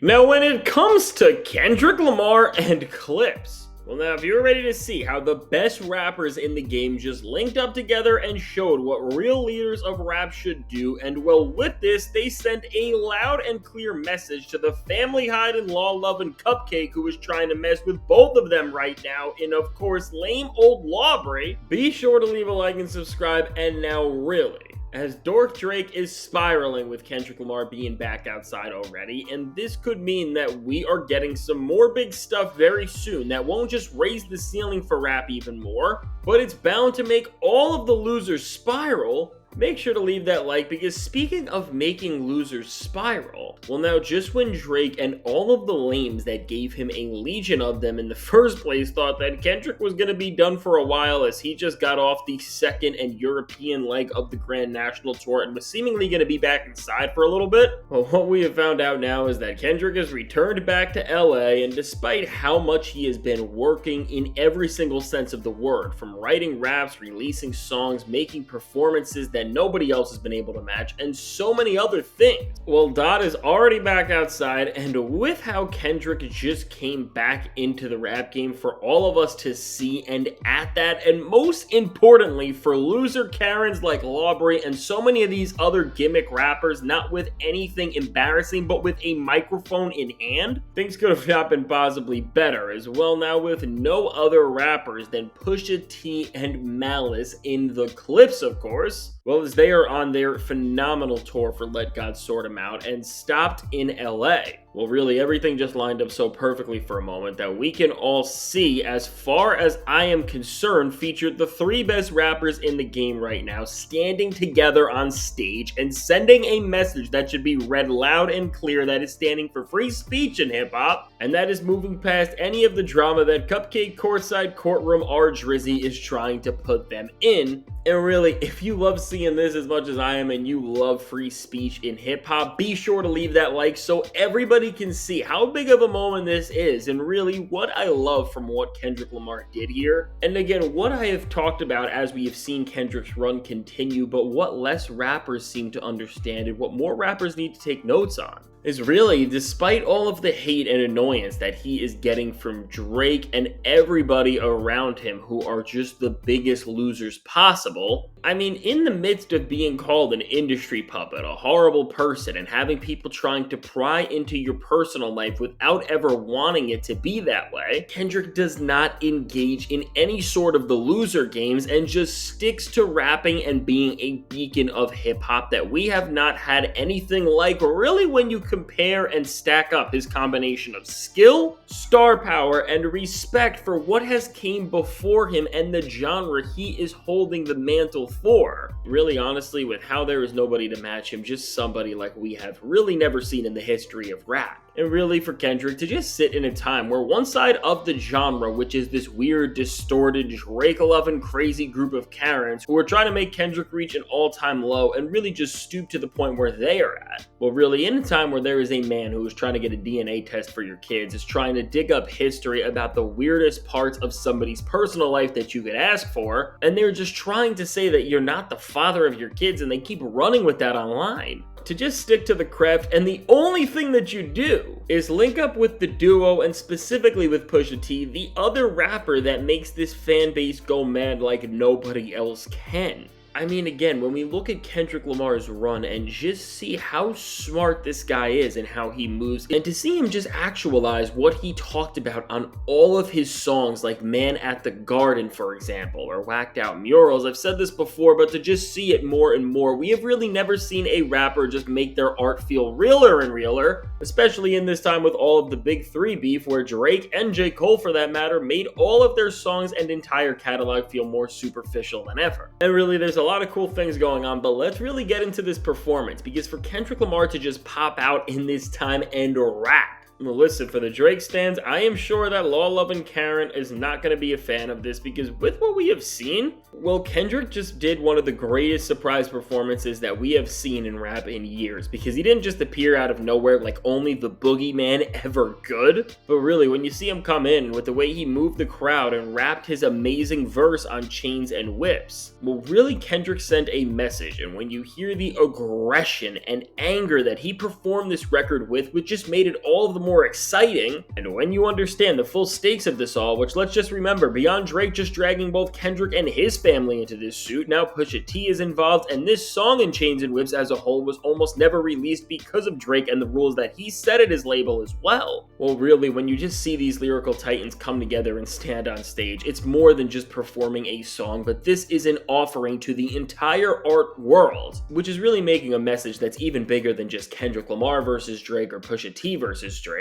Now, when it comes to Kendrick Lamar and Clipse, well, now, if you're ready to see how the best rappers in the game just linked up together and showed what real leaders of rap should do, and well, with this, they sent a loud and clear message to the family hide and law loving cupcake who is trying to mess with both of them right now in, of course, lame old Lawbray. Be sure to leave a like and subscribe, and now really, as Dork Drake is spiraling with Kendrick Lamar being back outside already, and this could mean that we are getting some more big stuff very soon that won't just raise the ceiling for rap even more, but it's bound to make all of the losers spiral. Make sure to leave that like, because speaking of making losers spiral, well, now just when Drake and all of the lames that gave him a legion of them in the first place thought that Kendrick was going to be done for a while as he just got off the second and European leg of the Grand National Tour and was seemingly going to be back inside for a little bit, well, what we have found out now is that Kendrick has returned back to LA, and despite how much he has been working in every single sense of the word, from writing raps, releasing songs, making performances that nobody else has been able to match, and so many other things. Well, Dot is already back outside, and with how Kendrick just came back into the rap game for all of us to see and at that, and most importantly for loser Karens like Lawbray and so many of these other gimmick rappers, not with anything embarrassing but with a microphone in hand, things could have not been possibly better as well, now with no other rappers than Pusha T and Malice in the Clipse, of course. Well, as they are on their phenomenal tour for Let God Sort 'Em Out and stopped in LA. Well, really, everything just lined up so perfectly for a moment that we can all see, as far as I am concerned, featured the three best rappers in the game right now standing together on stage and sending a message that should be read loud and clear that is standing for free speech in hip-hop, and that is moving past any of the drama that Cupcake Courtside Courtroom R Drizzy is trying to put them in. And really, if you love seeing this as much as I am and you love free speech in hip-hop, be sure to leave that like so everybody can see how big of a moment this is, and really what I love from what Kendrick Lamar did here. And again, what I have talked about as we have seen Kendrick's run continue, but what less rappers seem to understand and what more rappers need to take notes on, is really, despite all of the hate and annoyance that he is getting from Drake and everybody around him who are just the biggest losers possible, I mean, in the midst of being called an industry puppet, a horrible person, and having people trying to pry into your personal life without ever wanting it to be that way, Kendrick does not engage in any sort of the loser games and just sticks to rapping and being a beacon of hip-hop that we have not had anything like, really, when you compare and stack up his combination of skill, star power, and respect for what has came before him and the genre he is holding the mantle for. Really, honestly, with how there is nobody to match him, just somebody like we have really never seen in the history of rap. And really, for Kendrick to just sit in a time where one side of the genre, which is this weird, distorted, Drake-loving, crazy group of Karens who are trying to make Kendrick reach an all-time low and really just stoop to the point where they are at. Well, really, in a time where there is a man who is trying to get a DNA test for your kids, is trying to dig up history about the weirdest parts of somebody's personal life that you could ask for, and they're just trying to say that you're not the father of your kids, and they keep running with that online. To just stick to the craft, and the only thing that you do is link up with the duo, and specifically with Pusha T, the other rapper that makes this fan base go mad like nobody else can. I mean, again, when we look at Kendrick Lamar's run and just see how smart this guy is and how he moves, and to see him just actualize what he talked about on all of his songs, like Man at the Garden, for example, or Whacked Out Murals. I've said this before, but to just see it more and more, we have really never seen a rapper just make their art feel realer and realer, especially in this time with all of the big three beef, where Drake and J. Cole, for that matter, made all of their songs and entire catalog feel more superficial than ever. And really, there's a lot of cool things going on, but let's really get into this performance, because for Kendrick Lamar to just pop out in this time and rap Well, listen, for the Drake stans, I am sure that law-loving Karen is not going to be a fan of this because with what we have seen, well, Kendrick just did one of the greatest surprise performances that we have seen in rap in years because he didn't just appear out of nowhere like only the boogeyman ever could, but really when you see him come in with the way he moved the crowd and rapped his amazing verse on Chains and Whips, well, really Kendrick sent a message, and when you hear the aggression and anger that he performed this record with, which just made it all the more exciting, and when you understand the full stakes of this all, which let's just remember, beyond Drake just dragging both Kendrick and his family into this suit, now Pusha T is involved, and this song in Chains and Whips as a whole was almost never released because of Drake and the rules that he set at his label as well. Well, really, when you just see these lyrical titans come together and stand on stage, it's more than just performing a song, but this is an offering to the entire art world, which is really making a message that's even bigger than just Kendrick Lamar versus Drake or Pusha T versus Drake.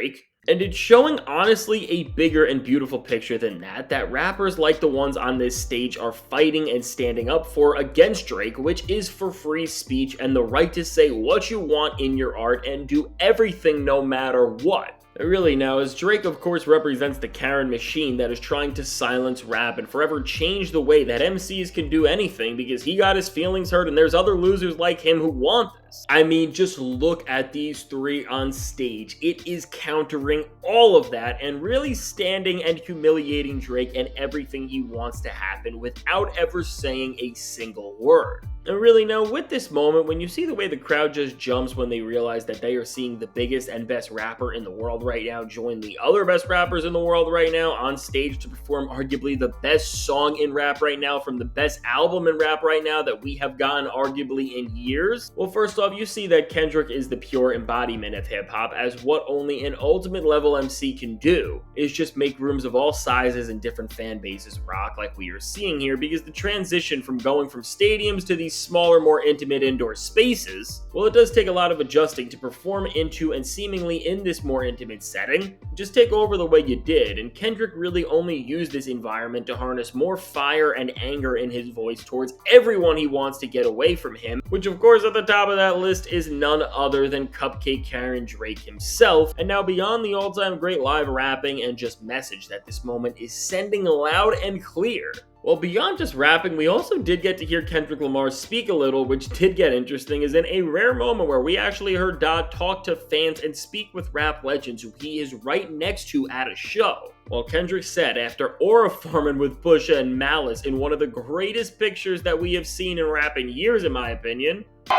And it's showing honestly a bigger and beautiful picture than that rappers like the ones on this stage are fighting and standing up for against Drake, which is for free speech and the right to say what you want in your art and do everything no matter what. Really now, as Drake of course represents the Karen machine that is trying to silence rap and forever change the way that MCs can do anything because he got his feelings hurt and there's other losers like him who want this. I mean, just look at these three on stage. It is countering all of that and really standing and humiliating Drake and everything he wants to happen without ever saying a single word. And really now, with this moment, when you see the way the crowd just jumps when they realize that they are seeing the biggest and best rapper in the world right now join the other best rappers in the world right now on stage to perform arguably the best song in rap right now from the best album in rap right now that we have gotten arguably in years. Well, first off, you see that Kendrick is the pure embodiment of hip-hop, as what only an ultimate level MC can do is just make rooms of all sizes and different fan bases rock like we are seeing here, because the transition from going from stadiums to these smaller, more intimate indoor spaces, well, it does take a lot of adjusting to perform into and seemingly in this more intimate setting. Just take over the way you did, and Kendrick really only used this environment to harness more fire and anger in his voice towards everyone he wants to get away from him, which of course at the top of that list is none other than Cupcake Karen Drake himself. And now beyond the all-time great live rapping and just message that this moment is sending loud and clear, well, beyond just rapping, we also did get to hear Kendrick Lamar speak a little, which did get interesting, as in a rare moment where we actually heard Dodd talk to fans and speak with rap legends who he is right next to at a show. Well, Kendrick said after aura farming with Pusha and Malice in one of the greatest pictures that we have seen in rap in years, in my opinion. This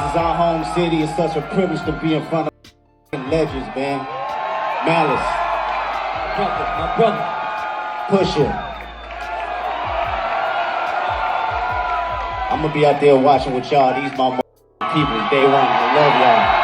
is our home city. It's such a privilege to be in front of legends, man. Malice. My brother. Pusha. I'm gonna be out there watching with y'all. These my people. Day one. I love y'all.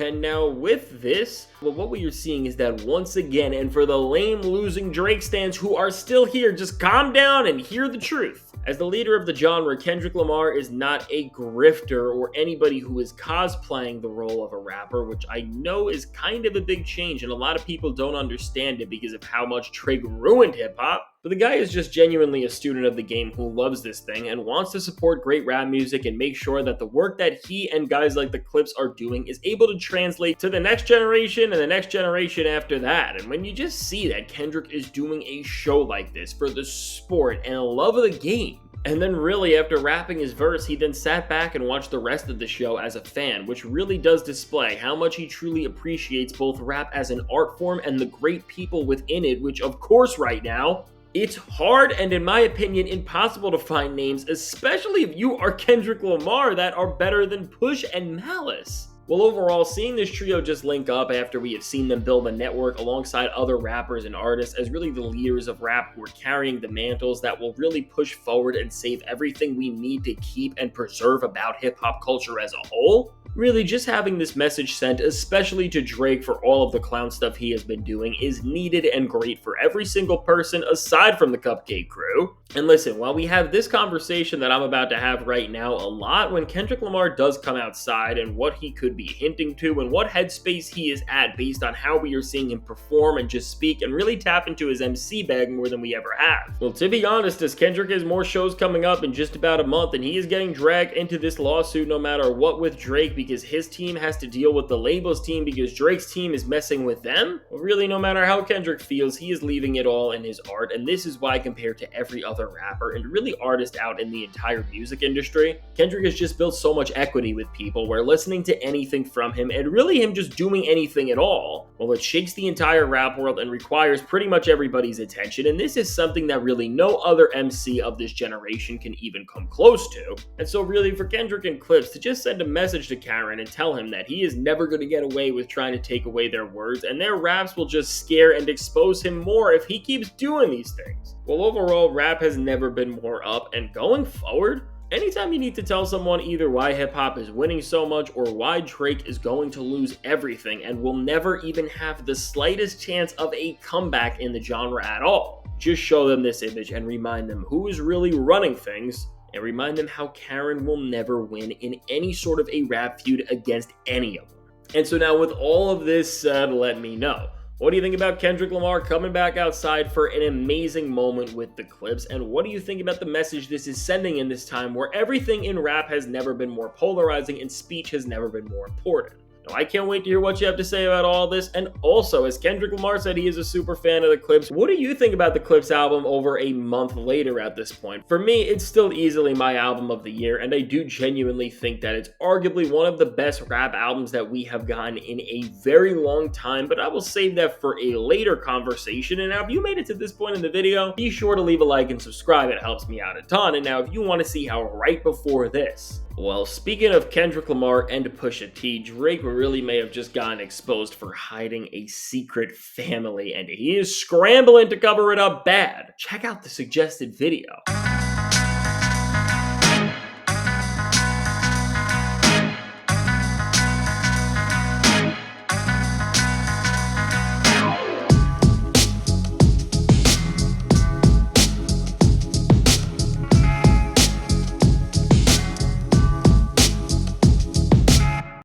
And now with this, well, what we are seeing is that once again, and for the lame losing Drake stans who are still here, just calm down and hear the truth. As the leader of the genre, Kendrick Lamar is not a grifter or anybody who is cosplaying the role of a rapper, which I know is kind of a big change, and a lot of people don't understand it because of how much Drake ruined hip-hop. But the guy is just genuinely a student of the game who loves this thing and wants to support great rap music and make sure that the work that he and guys like the Clipse are doing is able to translate to the next generation and the next generation after that. And when you just see that Kendrick is doing a show like this for the sport and love of the game, and then really after rapping his verse, he then sat back and watched the rest of the show as a fan, which really does display how much he truly appreciates both rap as an art form and the great people within it, which of course right now, it's hard and, in my opinion, impossible to find names, especially if you are Kendrick Lamar, that are better than Push and Malice. Well, overall, seeing this trio just link up after we have seen them build a network alongside other rappers and artists as really the leaders of rap who are carrying the mantles that will really push forward and save everything we need to keep and preserve about hip-hop culture as a whole, really just having this message sent, especially to Drake for all of the clown stuff he has been doing, is needed and great for every single person aside from the Cupcake crew. And listen, while we have this conversation that I'm about to have right now a lot, when Kendrick Lamar does come outside and what he could be hinting to and what headspace he is at based on how we are seeing him perform and just speak and really tap into his MC bag more than we ever have. Well, to be honest, as Kendrick has more shows coming up in just about a month and he is getting dragged into this lawsuit no matter what with Drake because his team has to deal with the label's team because Drake's team is messing with them? Well, really, no matter how Kendrick feels, he is leaving it all in his art, and this is why, compared to every other rapper and really artist out in the entire music industry, Kendrick has just built so much equity with people where listening to anything from him, and really him just doing anything at all, well, it shakes the entire rap world and requires pretty much everybody's attention, and this is something that really no other MC of this generation can even come close to. And so really, for Kendrick and Clipse to just send a message to Karen and tell him that he is never going to get away with trying to take away their words, and their raps will just scare and expose him more if he keeps doing these things. Well, overall, rap has never been more up, and going forward, anytime you need to tell someone either why hip-hop is winning so much or why Drake is going to lose everything and will never even have the slightest chance of a comeback in the genre at all, just show them this image and remind them who is really running things, and remind them how Karen will never win in any sort of a rap feud against any of them. And so now with all of this said, let me know. What do you think about Kendrick Lamar coming back outside for an amazing moment with the Clipse? And what do you think about the message this is sending in this time where everything in rap has never been more polarizing and speech has never been more important? Now, I can't wait to hear what you have to say about all this. And also, as Kendrick Lamar said, he is a super fan of the Clipse. What do you think about the Clipse album over a month later at this point? For me, it's still easily my album of the year, and I do genuinely think that it's arguably one of the best rap albums that we have gotten in a very long time, but I will save that for a later conversation. And now, if you made it to this point in the video, be sure to leave a like and subscribe. It helps me out a ton. And now, if you want to see how right before this, well, speaking of Kendrick Lamar and Pusha T, Drake really may have just gotten exposed for hiding a secret family, and he is scrambling to cover it up bad. Check out the suggested video.